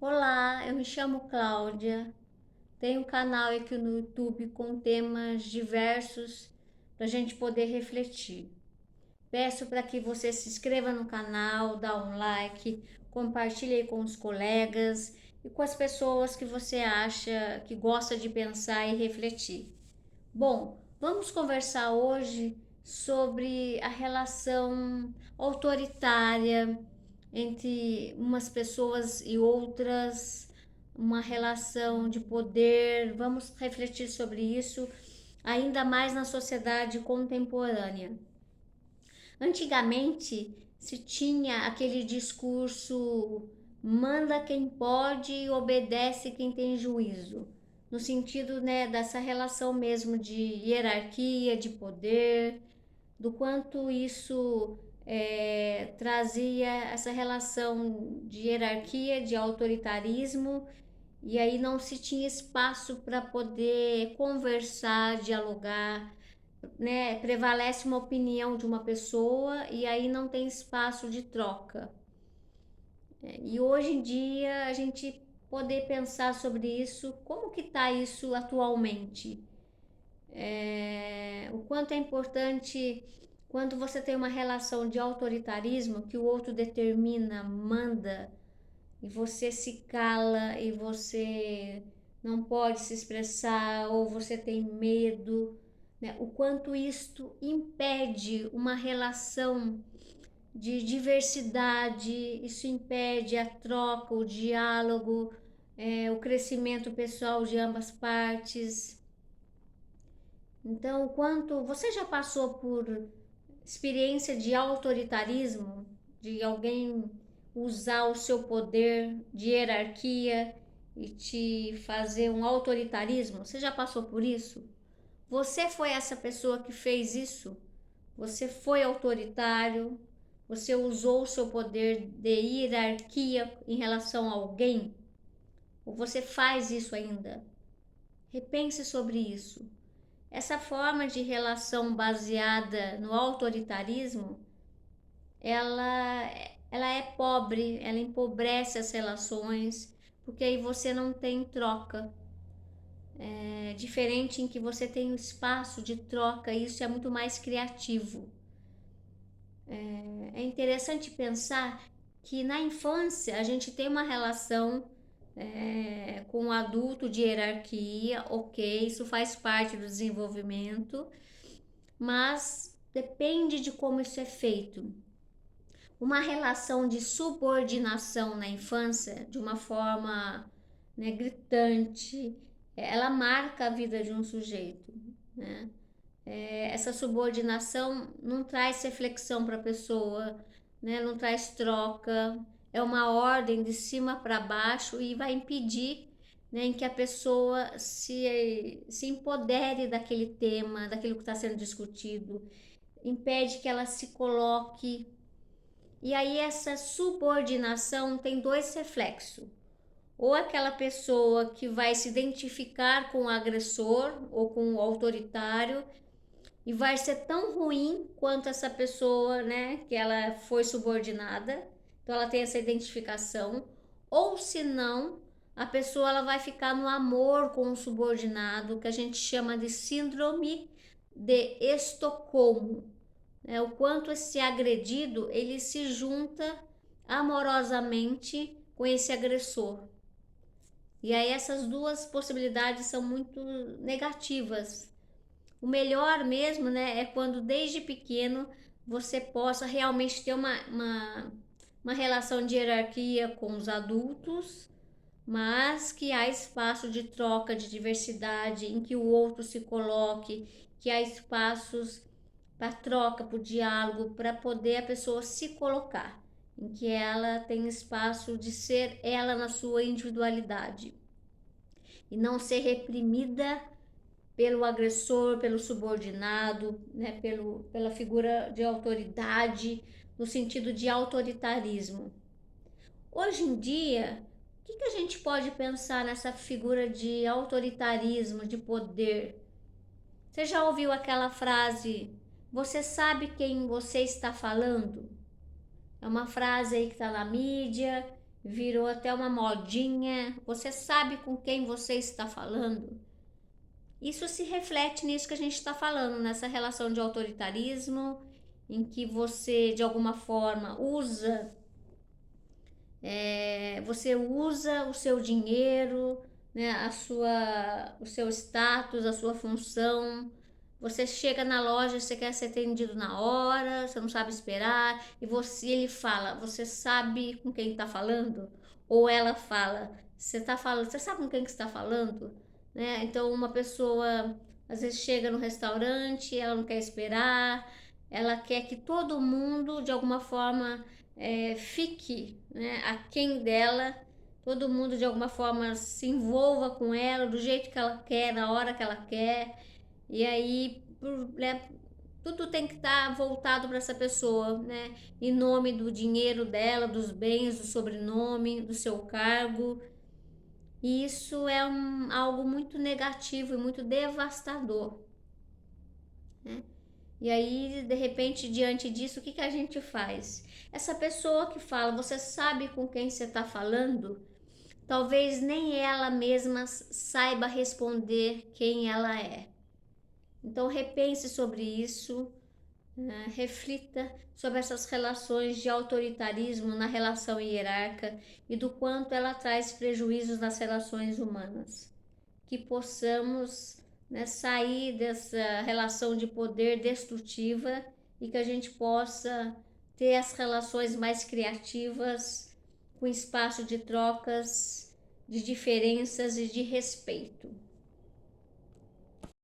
Olá, eu me chamo Cláudia, tenho um canal aqui no YouTube com temas diversos para a gente poder refletir. Peço para que você se inscreva no canal, dá um like, compartilhe aí com os colegas e com as pessoas que você acha que gosta de pensar e refletir. Bom, vamos conversar hoje sobre a relação autoritária entre umas pessoas e outras, uma relação de poder. Vamos refletir sobre isso, ainda mais na sociedade contemporânea. Antigamente se tinha aquele discurso manda quem pode e obedece quem tem juízo, no sentido, né, dessa relação mesmo de hierarquia, de poder, do quanto isso trazia essa relação de hierarquia, de autoritarismo, e aí não se tinha espaço para poder conversar, dialogar, né? Prevalece uma opinião de uma pessoa e aí não tem espaço de troca. E hoje em dia a gente poder pensar sobre isso, como que está isso atualmente? O quanto é importante quando você tem uma relação de autoritarismo que o outro determina, manda, e você se cala e você não pode se expressar ou você tem medo, né? O quanto isto impede uma relação de diversidade, isso impede a troca, o diálogo, o crescimento pessoal de ambas partes. Então, quanto você já passou por experiência de autoritarismo, de alguém usar o seu poder de hierarquia e te fazer um autoritarismo? Você já passou por isso? Você foi essa pessoa que fez isso? Você foi autoritário? Você usou o seu poder de hierarquia em relação a alguém? Ou você faz isso ainda? Repense sobre isso. Essa forma de relação baseada no autoritarismo, ela, ela é pobre, ela empobrece as relações, porque aí você não tem troca. É diferente em que você tem um espaço de troca, e isso é muito mais criativo. É interessante pensar que na infância a gente tem uma relação com o adulto de hierarquia, ok, isso faz parte do desenvolvimento, mas depende de como isso é feito. Uma relação de subordinação na infância, de uma forma, né, gritante, ela marca a vida de um sujeito, né? Essa subordinação não traz reflexão para a pessoa, né? Não traz troca, é uma ordem de cima para baixo e vai impedir, né, em que a pessoa se empodere daquele tema, daquilo que está sendo discutido, impede que ela se coloque. E aí essa subordinação tem dois reflexos. Ou aquela pessoa que vai se identificar com o agressor ou com o autoritário e vai ser tão ruim quanto essa pessoa, né, que ela foi subordinada. Então ela tem essa identificação. Ou se não, a pessoa ela vai ficar no amor com o subordinado, que a gente chama de síndrome de Estocolmo, né? O quanto esse agredido ele se junta amorosamente com esse agressor. E aí essas duas possibilidades são muito negativas. O melhor mesmo, né, é quando desde pequeno você possa realmente ter uma relação de hierarquia com os adultos, mas que há espaço de troca, de diversidade, em que o outro se coloque, que há espaços para troca, para o diálogo, para poder a pessoa se colocar, em que ela tem espaço de ser ela na sua individualidade e não ser reprimida pelo agressor, pelo subordinado, né, pela figura de autoridade, no sentido de autoritarismo. Hoje em dia, o que a gente pode pensar nessa figura de autoritarismo, de poder? Você já ouviu aquela frase, você sabe quem você está falando? É uma frase aí que está na mídia virou até uma modinha. Você sabe com quem você está falando? Isso se reflete nisso que a gente está falando, nessa relação de autoritarismo, em que você de alguma forma você usa o seu dinheiro, né, o seu status, a sua função. Você chega na loja, você quer ser atendido na hora, você não sabe esperar, e ele fala, você sabe com quem está falando? Ou ela fala, você sabe com quem que está falando? Né? Então uma pessoa às vezes chega no restaurante, ela não quer esperar, ela quer que todo mundo de alguma forma fique, né, aquém dela, todo mundo de alguma forma se envolva com ela do jeito que ela quer, na hora que ela quer, e aí tudo tem que estar voltado para essa pessoa, né, em nome do dinheiro dela, dos bens, do sobrenome, do seu cargo. E isso é algo muito negativo e muito devastador, né? E aí, de repente, diante disso, o que a gente faz? Essa pessoa que fala, você sabe com quem você está falando? Talvez nem ela mesma saiba responder quem ela é. Então, repense sobre isso, né? Reflita sobre essas relações de autoritarismo na relação hierárquica e do quanto ela traz prejuízos nas relações humanas. Que possamos, né, sair dessa relação de poder destrutiva e que a gente possa ter as relações mais criativas, com espaço de trocas, de diferenças e de respeito.